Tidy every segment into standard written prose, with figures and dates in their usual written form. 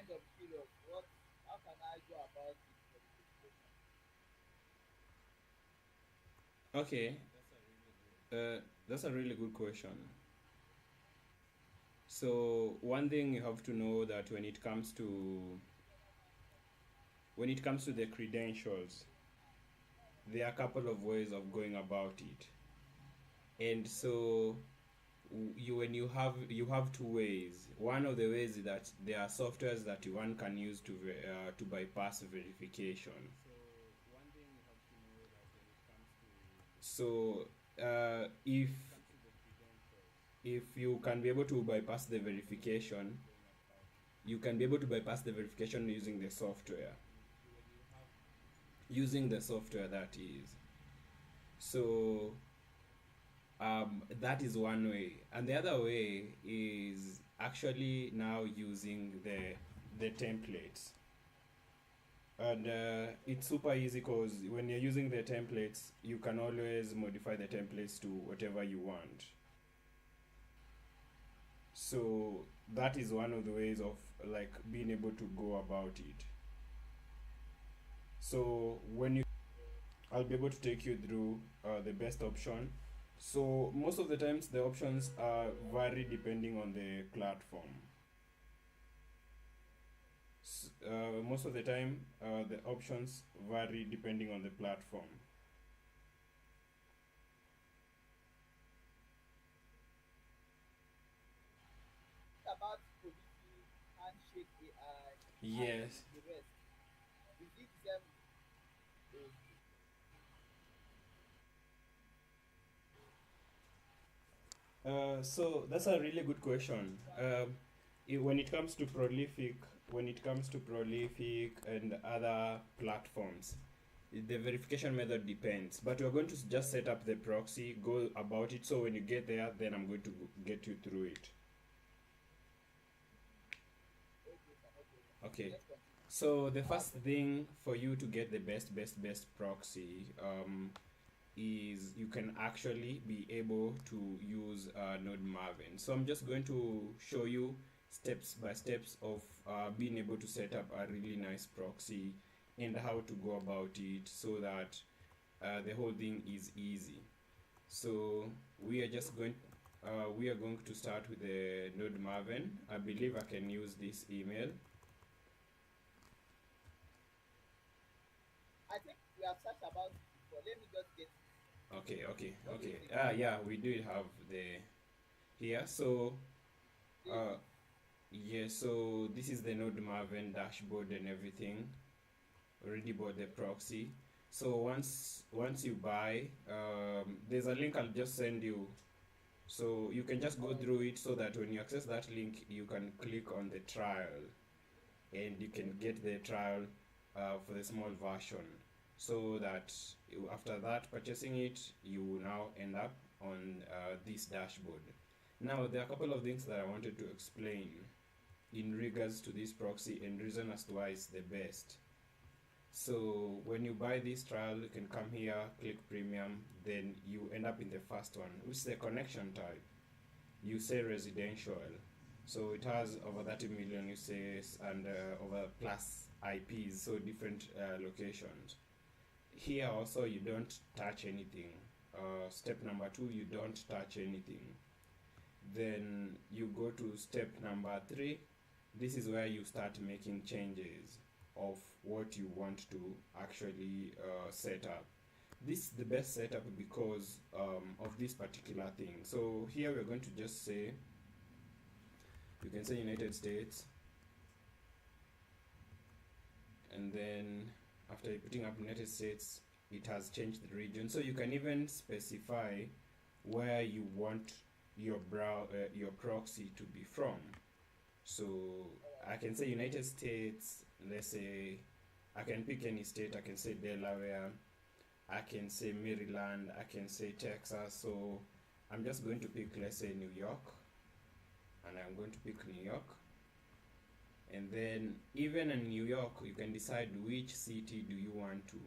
kind of curious. How can I go about it for the verification? Okay, that's a really good question. So one thing you have to know that when it comes to the credentials, there are a couple of ways of going about it. And so you have two ways. One of the ways is that there are softwares that one can use to bypass verification. So if you can be able to bypass the verification, you can be able to bypass the verification using the software that is. So that is one way, and the other way is actually now using the templates. And it's super easy because when you're using the templates, you can always modify the templates to whatever you want. So that is one of the ways of like being able to go about it. So when you I'll be able to take you through the best option. So most of the times the options vary depending on the platform. Most of the time the options vary depending on the platform. What about Proxy, Handshake AI, and Yes. the rest? Is it them? Okay. So that's a really good question. When it comes to prolific and other platforms, the verification method depends. But we're going to just set up the proxy, go about it. So when you get there, then I'm going to get you through it. Okay, sir, no problem. Okay. Let's continue. So the I have first questions. thing for you to get the best proxy is you can actually be able to use NodeMaven. So I'm just going to show you steps by steps of being able to set up a really nice proxy and how to go about it so that the whole thing is easy. So we are just going we are going to start with the NodeMaven. I believe I can use this email. I think we have searched about it before. Let me just get it. What do you Okay. think? Yeah, we do have the here. So Please. uh, yeah, so this is the NodeMaven dashboard and everything. Already bought the proxy. So once you buy, there's a link I'll just send you. So you can just go through it so that when you access that link, you can click on the trial and you can get the trial for the small version. So that after that purchasing it, you will now end up on this dashboard. Now there are a couple of things that I wanted to explain in regards to this proxy and reason as to why it's the best. So when you buy this trial, you can come here, click premium, then you end up in the first one, which is the connection type. You say residential. So it has over 30 million uses and over plus IPs, so different locations. Here also you don't touch anything. Step number two, you don't touch anything. Then you go to step number three. This is where you start making changes of what you want to actually set up. This is the best setup because of this particular thing. So here we're going to just say, you can say United States, and then after putting up United States, it has changed the region. So you can even specify where you want your proxy to be from. So All right. I can say United States, let's say I can pick any state, I can say Delaware, I can say Maryland, I can say Texas. So I'm just going to pick, let's say, New York, and I'm going to pick New York. And then even in New York, you can decide which city do you want to.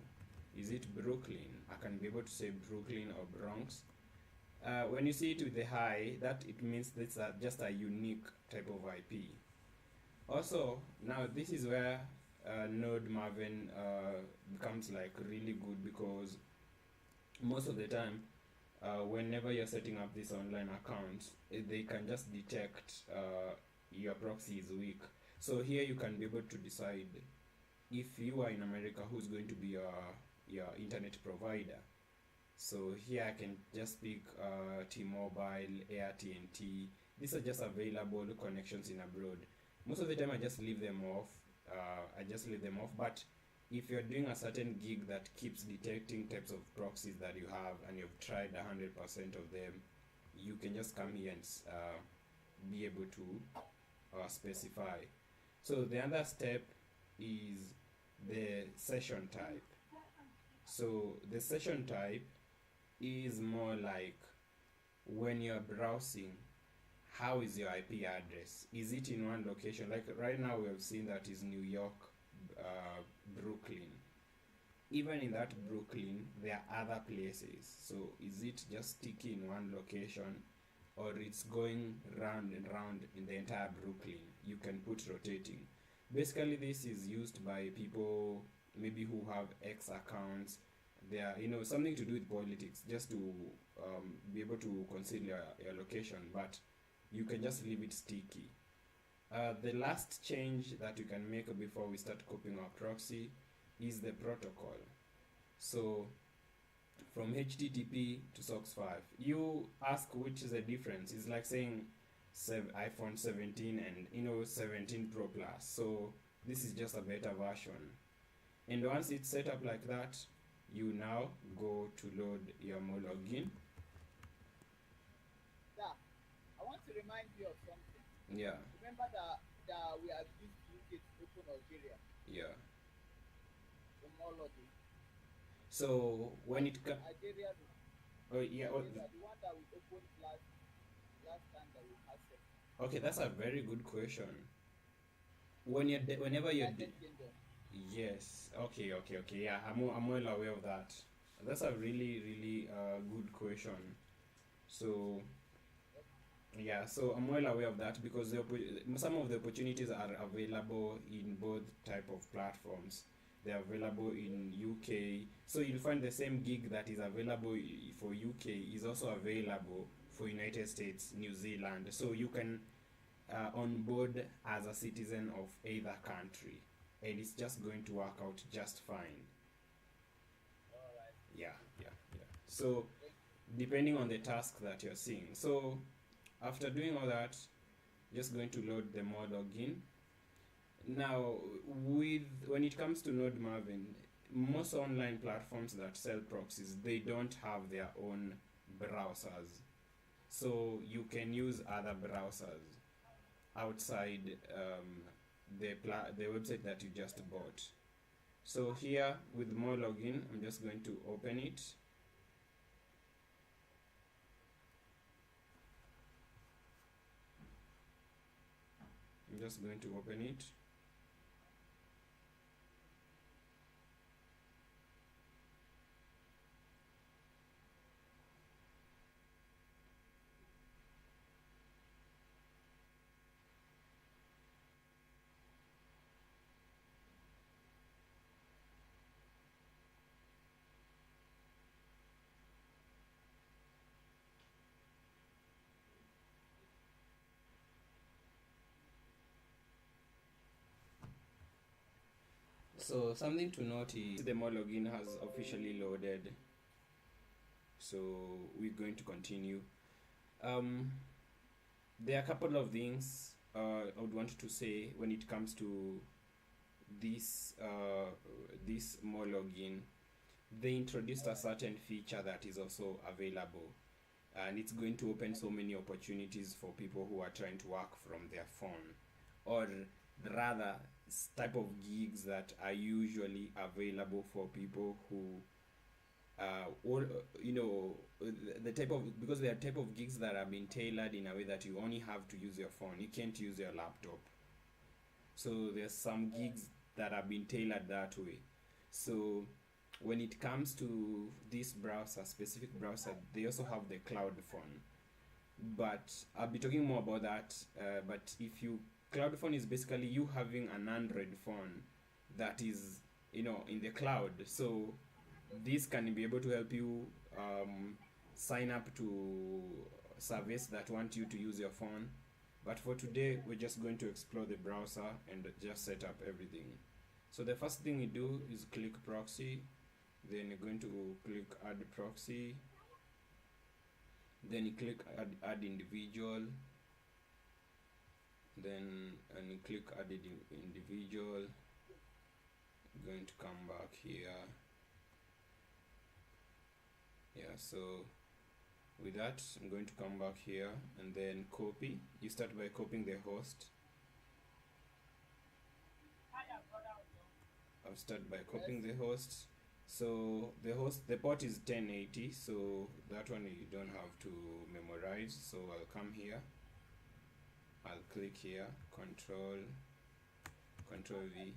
Is it Brooklyn? I can be able to say Brooklyn or Bronx. When you see it with the high, that it means that's just a unique type of IP. Also, now this is where NodeMaven becomes like really good, because most of the time, whenever you're setting up this online account, they can just detect your proxy is weak. So here you can be able to decide if you are in America, who's going to be your internet provider. So here I can just pick T-Mobile, AT&T. These are just available connections in abroad. Most of the time I just leave them off. But if you're doing a certain gig that keeps detecting types of proxies that you have and you've tried 100% of them, you can just come here and be able to specify. So the other step is the session type. So the session type is more like when you're browsing, how is your IP address? Is it in one location? Like right now, we have seen that is New York, Brooklyn. Even in that Brooklyn, there are other places. So is it just sticky in one location, or it's going round and round in the entire Brooklyn? You can put rotating. Basically, this is used by people maybe who have X accounts. They are, something to do with politics, just to be able to conceal your location, but you can just leave it sticky. The last change that you can make before we start copying our proxy is the protocol. So from HTTP to SOCKS 5, you ask which is the difference. It's like saying iPhone 17 and 17 Pro Plus. So this is just a better version. And once it's set up like that, you now go to load your MoreLogin. Yeah, I want to remind you of something. Yeah. Remember that we have used UK to open Algeria. Yeah. For MoreLogin. So when it comes, Algeria, oh yeah, the one that we opened last time that we had set. Okay, that's a very good question. Whenever you're yes, okay, yeah, I'm well aware of that. That's a really really good question. So yeah, so I'm well aware of that, because some of the opportunities are available in both type of platforms. They're available in UK, so you'll find the same gig that is available for UK is also available for United States, New Zealand. So you can onboard as a citizen of either country, and it's just going to work out just fine. Alright. Yeah. So depending on the task that you're seeing. So after doing all that, just going to load the MoreLogin. Now, when it comes to NodeMaven, most online platforms that sell proxies, they don't have their own browsers. So you can use other browsers outside the website that you just bought. So here with MoreLogin, I'm just going to open it. I'm just going to open it. So something to note is the MoreLogin has officially loaded. So we're going to continue. There are a couple of things I would want to say when it comes to this MoreLogin. They introduced a certain feature that is also available, and it's going to open so many opportunities for people who are trying to work from their phone, or rather type of gigs that are usually available for people who the type of, because there are type of gigs that have been tailored in a way that you only have to use your phone, you can't use your laptop. So there's some gigs that have been tailored that way. So when it comes to this specific browser, they also have the cloud phone, but I'll be talking more about that. But if you cloud phone is basically you having an Android phone that is, in the cloud. So this can be able to help you sign up to service that want you to use your phone. But for today, we're just going to explore the browser and just set up everything. So the first thing you do is click proxy, then you're going to click add proxy, then you click add individual, then and you click add individual. I'm going to come back here. Yeah, so with that, I'm going to come back here and then copy. You start by copying the host. I'll start by copying the host. So the port is 1080, so that one you don't have to memorize. So I'll come here, I'll click here, Control V,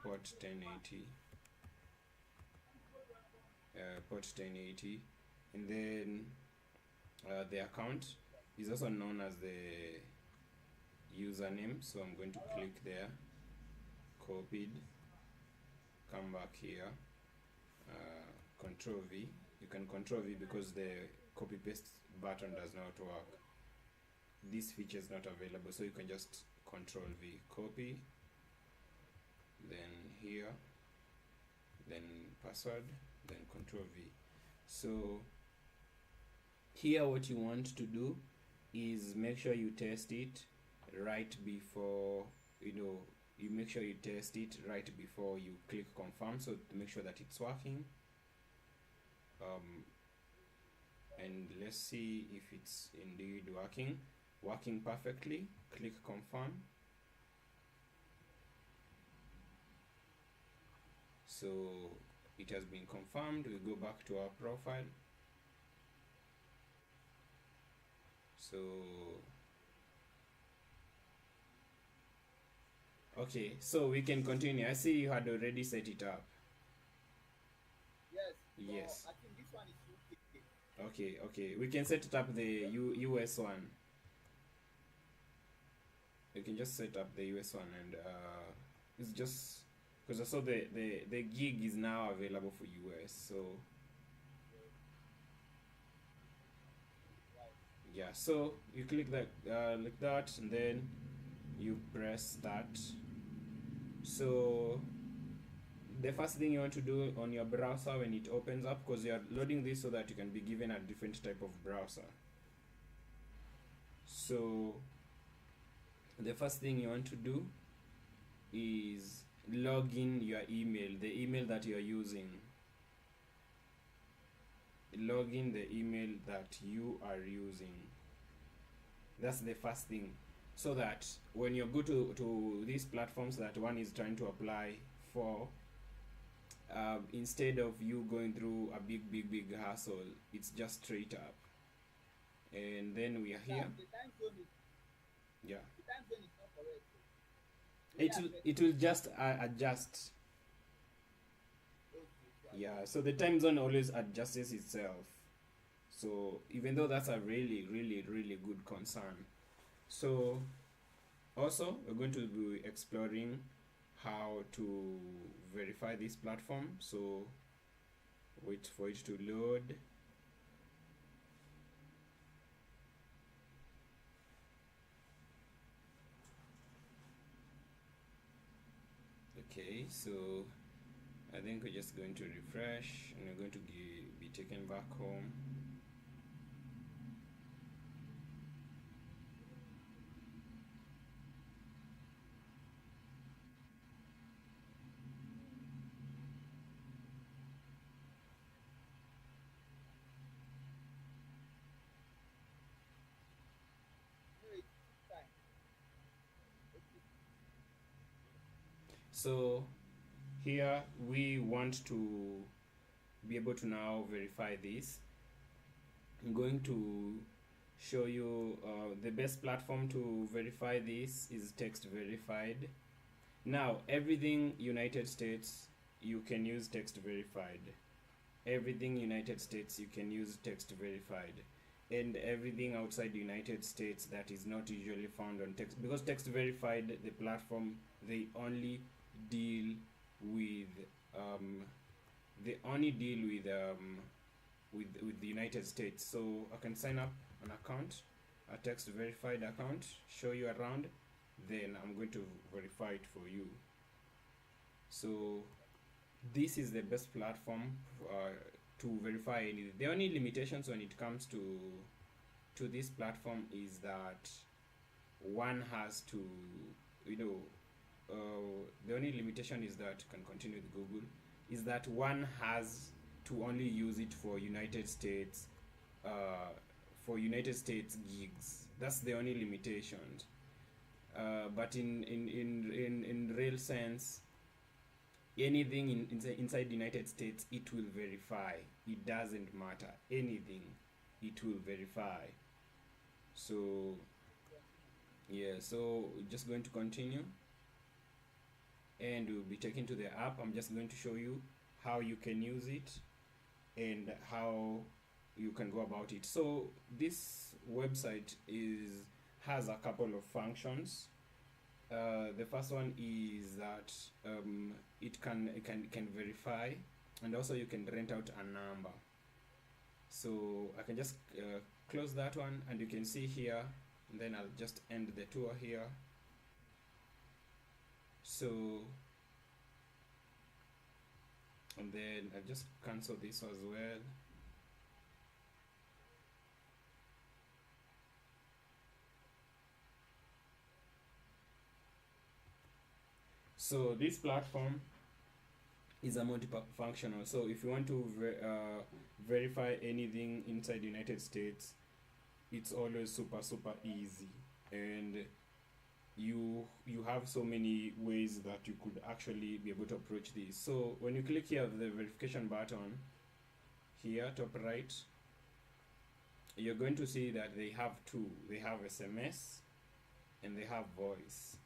port 1080, and then the account is also known as the username. So I'm going to click there, copied, come back here, Control V. You can Control V because the copy paste button does not work. This feature is not available, so you can just Control V, copy, then here, then password, then Control V. So here what you want to do is make sure you test it right before, you make sure you test it right before you click confirm, so to make sure that it's working. And let's see if it's indeed working perfectly. Click confirm. So it has been confirmed. We go back to our profile. So okay, so we can continue. I see you had already set it up. Yes. I think this one is UK. Okay. We can set it up the US one. You can just set up the US one, and it's just because I saw the gig is now available for US. So yeah, so you click that like that, and then you press start. So the first thing you want to do on your browser when it opens up, because you are loading this so that you can be given a different type of browser. So the first thing you want to do is log in your email, the email that you are using. Log in the email that you are using. That's the first thing, so that when you go to these platforms that one is trying to apply for, instead of you going through a big hassle, it's just straight up. And then we are here. The time zone is, yeah, the time zone is not correct. it will just adjust. Yeah, so the time zone always adjusts itself. So even though that's a really good concern. So also we're going to be exploring how to verify this platform. So wait for it to load. Okay, so I think we're just going to refresh, and we're going to be taken back home. So here we want to be able to now verify this. I'm going to show you the best platform to verify this is text verified. Now everything United States you can use text verified. Everything United States you can use text verified. and everything outside the United States that is not usually found on text, because text verified, the platform, they only deal with they only deal with the United States. So I can sign up an account, a text verified account, show you around, then I'm going to verify it for you. So this is the best platform to verify anything. The only limitations when it comes to this platform is that one has to, the only limitation is that, can continue with Google, is that one has to only use it for United States gigs. That's the only limitation. But in real sense, anything inside the United States, it will verify. It doesn't matter. Anything, it will verify. So yeah, so we're just going to continue, and we'll be taken to the app. I'm just going to show you how you can use it and how you can go about it. So this website has a couple of functions. The first one is that it can verify, and also you can rent out a number. So I can just close that one, and you can see here, and then I'll just end the tour here. So, and then I'll just cancel this as well. So this platform is a multifunctional. So if you want to verify anything inside the United States, it's always super easy, and you have so many ways that you could actually be able to approach this. So when you click here, the verification button here, top right, you're going to see that they have two. They have SMS and they have voice.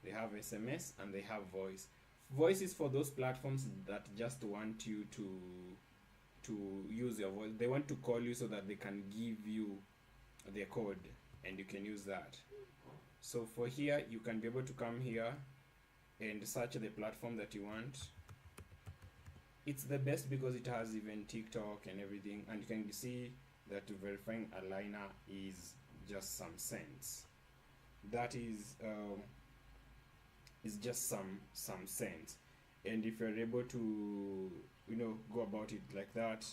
They have SMS and they have voice. Voice is for those platforms that just want you to use your voice. They want to call you so that they can give you their code, and you can use that. So for here, you can be able to come here and search the platform that you want. It's the best because it has even TikTok and everything, and you can see that verifying a liner is just some cents. That is just some cents, and if you're able to go about it like that,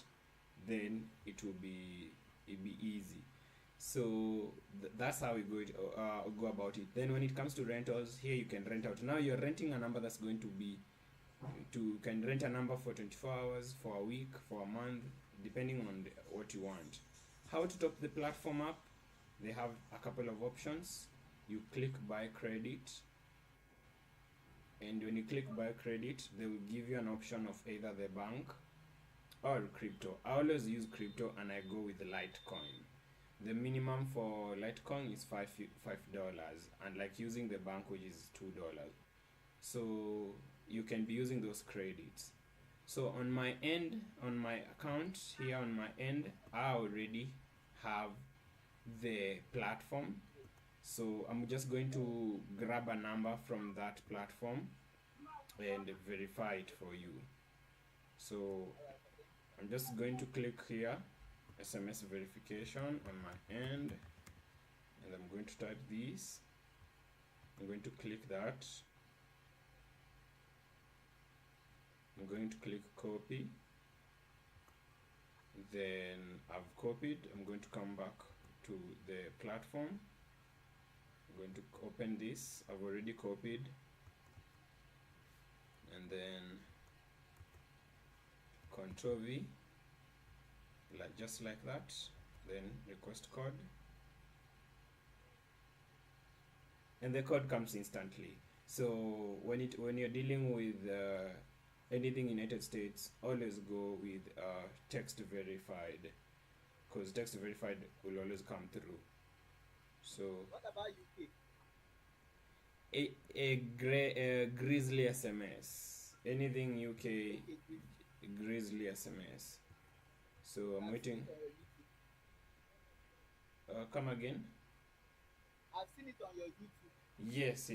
then it will be easy. So that's how we go about it. Then when it comes to rentals, here you can rent out. Now you're renting a number that's going to be can rent a number for 24 hours, for a week, for a month, depending on what you want. How to top the platform up? They have a couple of options. You click buy credit, and when you click buy credit, they will give you an option of either the bank or crypto. I always use crypto, and I go with the Litecoin. The minimum for Litecoin is $5, and like using the bank, which is $2. So you can be using those credits. So on my end, on my account here on my end, I already have the platform. So I'm just going to grab a number from that platform and verify it for you. So I'm just going to click here, SMS verification on my end, and I'm going to type this. I'm going to click that. I'm going to click copy. Then I've copied. I'm going to come back to the platform. I'm going to open this. I've already copied, and then Control V, just like that. Then request code, and the code comes instantly. So when you're dealing with anything United States, always go with text verified, because text verified will always come through. So what about UK? A Grizzly SMS. Anything UK, Grizzly SMS. So I'm waiting. Come again. I've seen it on your YouTube. Yes.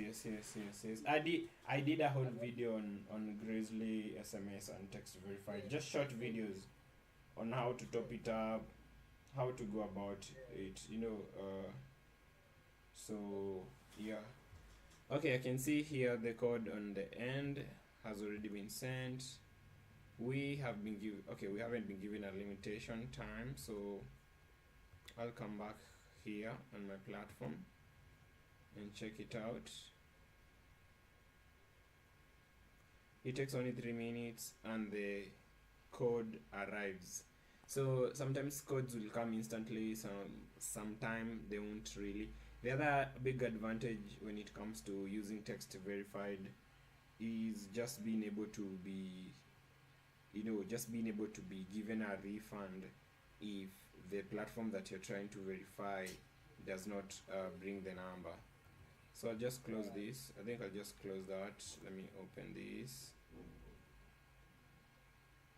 I did a whole video on Grizzly SMS and text verified. Just short videos on how to top it up, how to go about it. So yeah. Okay, I can see here the code on the end has already been sent. We haven't been given a limitation time, so I'll come back here on my platform and check it out. It takes only 3 minutes and the code arrives. So sometimes codes will come instantly, sometime they won't really. The other big advantage when it comes to using text verified is just being able to be given a refund if the platform that you're trying to verify does not bring the number. So I'll just close this. I think I'll just close that. Let me open this.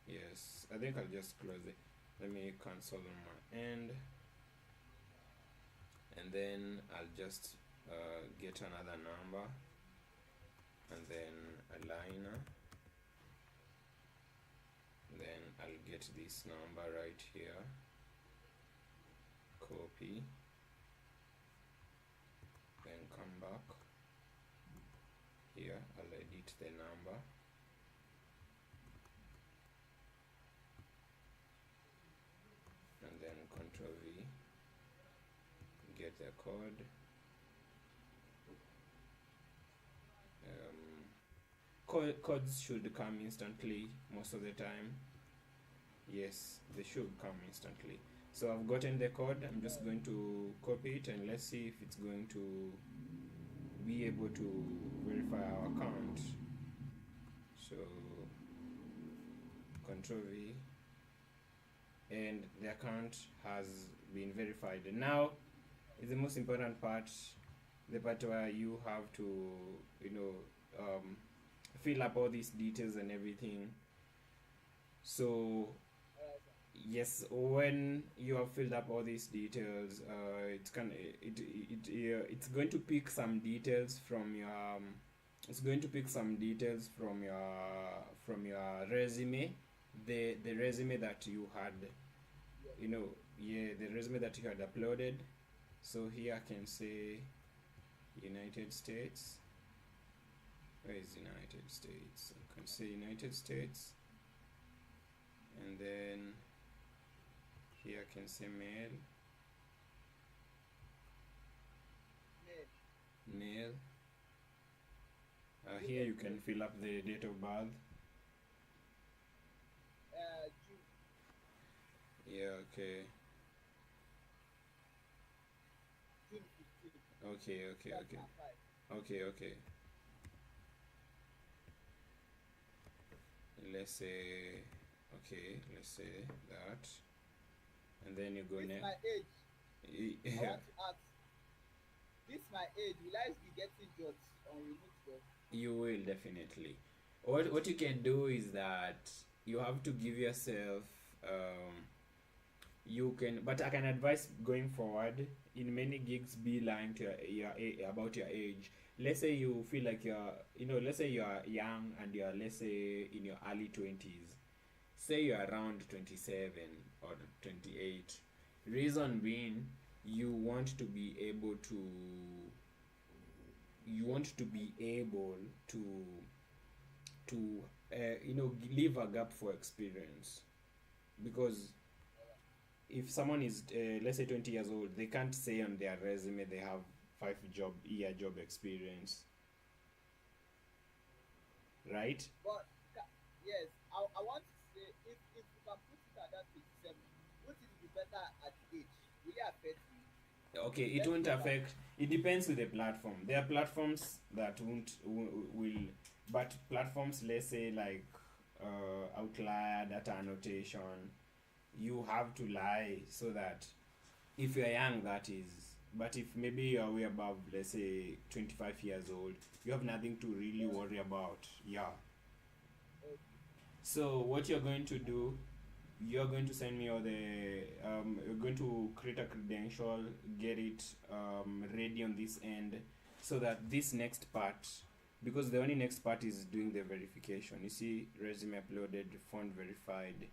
Yes, I think I'll just close it. Let me cancel on my end, and then I'll just get another number, and then a liner. Then I'll get this number right here, copy, then come back here, I'll edit the number, and then Ctrl V, get the code. Codes should come instantly most of the time. Yes, they should come instantly. So I've gotten the code. I'm just going to copy it and let's see if it's going to be able to verify our account. So Ctrl V, and the account has been verified. And now is the most important part, the part where you have to fill up all these details and everything. So yes, when you have filled up all these details, it's going to pick some details from your resume, the resume that you had, the resume that you had uploaded. So here I can say United States. Where is United States? I can say United States, and then here I can say male. Here you can fill up the date of birth. June. Yeah, okay. June 15th. Okay. Let's say that, and then you go next. My age. I want to ask, this my age, will I be getting jobs on remote jobs? You will definitely. What you can do is that you have to give yourself but I can advise going forward, in many gigs, be lying to about your age. Let's say you feel like let's say you are young and you are, let's say, in your early 20s. Say you are around 27 or 28. Reason being, you want to be able to leave a gap for experience, because if someone is let's say 20 years old, they can't say on their resume they have 5-year job experience, right? But yes, I want to say, if you can put it at that 27, would it be better at age? Will it affect you? Okay, it won't affect. It depends with the platform. There are platforms that will, but platforms, let's say, like Outlier, data annotation, you have to lie, so that if you're young, that is. But if maybe you're way above, let's say 25 years old, you have nothing to really worry about. Yeah. So what you're going to do you're going to send me all the you're going to create a credential, get it ready on this end, so that this next part, because the only next part is doing the verification. You see, resume uploaded, phone verified,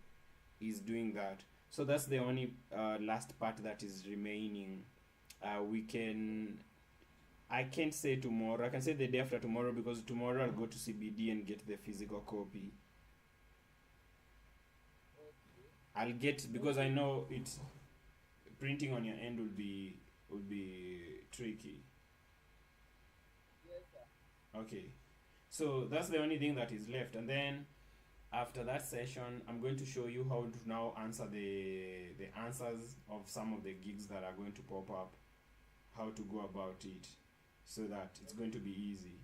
is doing that. So that's the only last part that is remaining. We can, I can't say tomorrow, I can say the day after tomorrow, because tomorrow I'll go to CBD and get the physical copy. Okay. I'll get, because I know it's printing on your end will be tricky. Yes, sir. Okay, so that's the only thing that is left, and then after that session, I'm going to show you how to now answer the answers of some of the gigs that are going to pop up, how to go about it, so that it's going to be easy.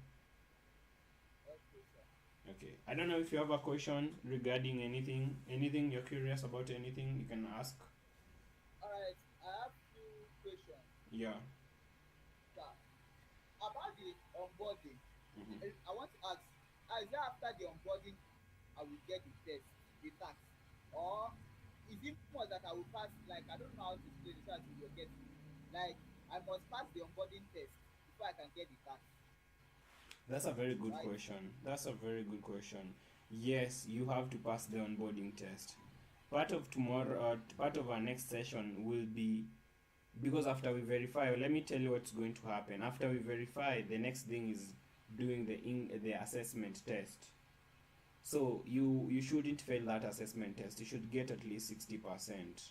Okay, sir. Okay, I don't know if you have a question regarding anything you're curious about, anything you can ask. All right. I have few questions, Yeah. sir. About the onboarding, Mm-hmm. I want to ask, is it after the onboarding I will get the test, the tax, or is it more that I will pass? Like I don't know how to explain it so that you will get me. Like I must pass the onboarding test before I can get the tax, That's a very good right? question. That's a very good question. Yes, you have to pass the onboarding test. Part of tomorrow, part of our next session will be, because after we verify, let me tell you what's going to happen. After we verify, the next thing is doing the assessment test. So you shouldn't fail that assessment test. You should get at least 60%,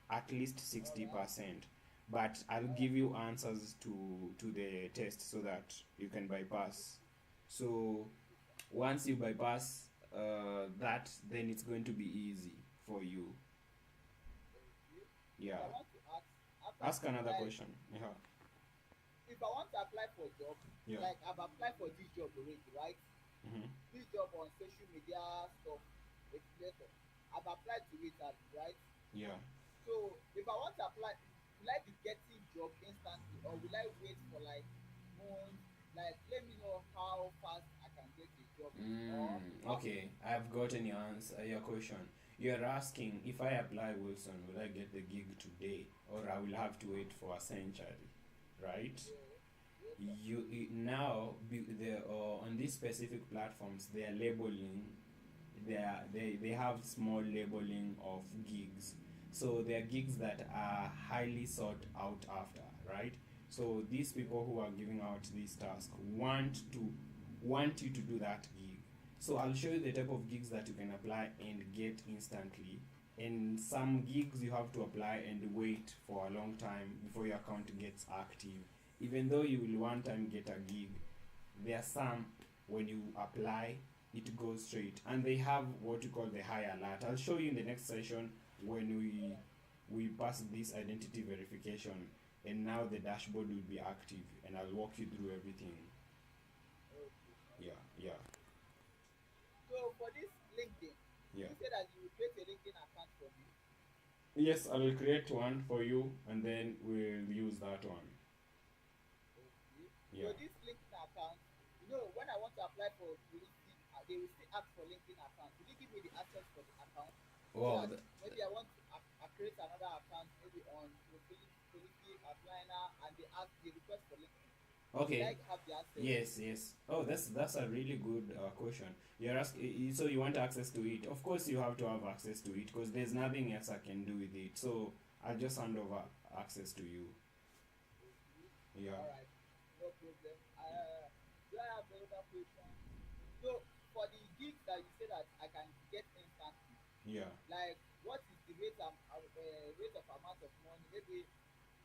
at least All right, 60%. But I'll all give right, you answers to the test so that you can bypass. So okay, sir. once you bypass that, then it's going to be easy for you. Okay. Yeah. So I want to ask after, Ask another like, question. Yeah. if I want to apply for a job, Yeah. like I've applied for this job already, right? Mm-hmm. This job on social media stuff, explainer. I've applied to it, right? Yeah. So if I want to apply, will I be getting job instantly or will I wait for like months? Like let me know how fast I can get a job or how. Okay, I've gotten your answer, your question. You're asking if I apply Wilson, will I get the gig today, or I will have to wait for a century, right? Yeah, yes sir. You now on these specific platforms they are labeling, they have small labeling of gigs, so they are gigs that are highly sought out after, right? So these Yeah. people who are giving out this task want you to do that gig. So I'll show you the type of gigs that you can apply and get instantly, and some gigs you have to apply and wait for a long time before your account gets active. Even though you will one time get a gig, there are some, when you apply, it goes straight, and they have what you call the high alert. I'll show you in the next session when All right. we pass this identity verification, and now the dashboard will be active, and I'll walk you through everything. Okay. Sir. Yeah, yeah, So for this LinkedIn, yeah. you said that you will create a LinkedIn account for me. Yes, I will create one for you, and then we'll use that one. Okay. Yeah. So this LinkedIn account, when I want to apply for policy, they will still ask for LinkedIn account. Will you give me the access for the account so Wow. that maybe I want to create another account maybe on policy applying and they ask the request for LinkedIn. Will Okay. I have the access? Yes, yes. Oh, that's a really good question. You're asking, so you want access to it? Of course, you have to have access to it because there's nothing else I can do with it. So I'll just hand over access to you. Okay. Yeah, All right. No problem. Do I have another question? So for the gigs that you say that I can get instantly, yeah. like what is the rate of amount of money maybe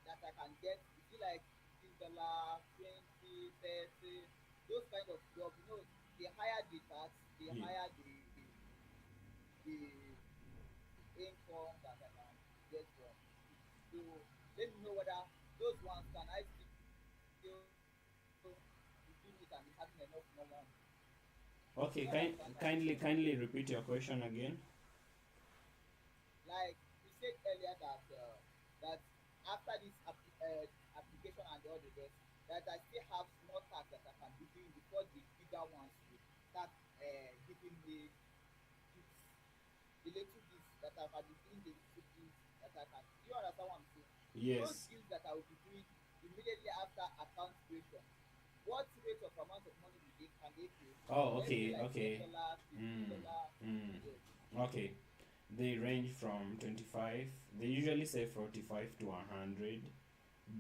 that I can get? Is it like $15, 20, 30, those kind of job? The higher the tax, the Yeah. higher the income that I can get from it. So let me know whether those ones can I still be doing it and be having enough money. Okay, You understand that? kindly repeat your question again. Like you said earlier that after this application and all the rest, that I still have small tasks that I can be doing before the bigger ones will start giving me gifts, the little gifts that I've been doing the disciplines that I can. Do you understand what I'm saying? Those Yes. deals that I will be doing immediately after account creation, what rate of amount of money can they pay? Oh, Let's say okay, like okay. $10, Mm, $15. mm. Yes. Okay. They range from 25. They usually say 45 to 100.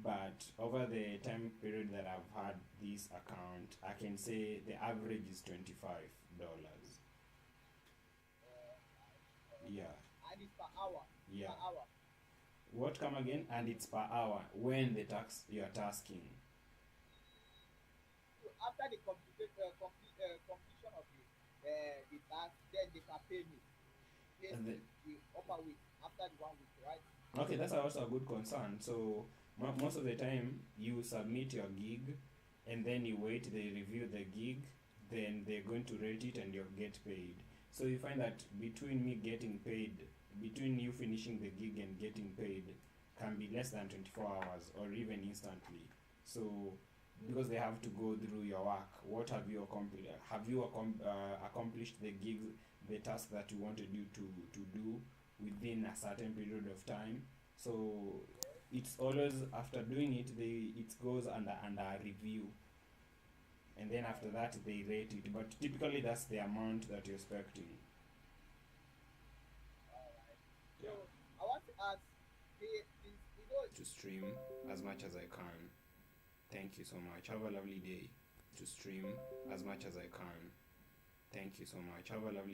But over the time period that I've had this account, I can say the average is $25. Yeah, And it's per hour. Per yeah. hour. What come again? And it's per hour when the tax you are tasking. So after the completion of the task, then they can pay me. Pay And the upper week after the 1 week, right? okay, that's also a good concern. So most of the time you submit your gig, and then you wait. They review the gig, then they're going to rate it, and you get paid. So you find that between you finishing the gig and getting paid, can be less than 24 hours or even instantly. So because they have to go through your work, what have you accomplished? Have you accomplished the gig, the task that you wanted you to do within a certain period of time? So it's always after doing it, it goes under review, and then after that they rate it. But typically that's the amount that you're expecting. Alright. So Yeah. I want to ask, you know, To stream as much as I can. Thank you so much. Have a lovely day. To stream as much as I can. Thank you so much. Have a lovely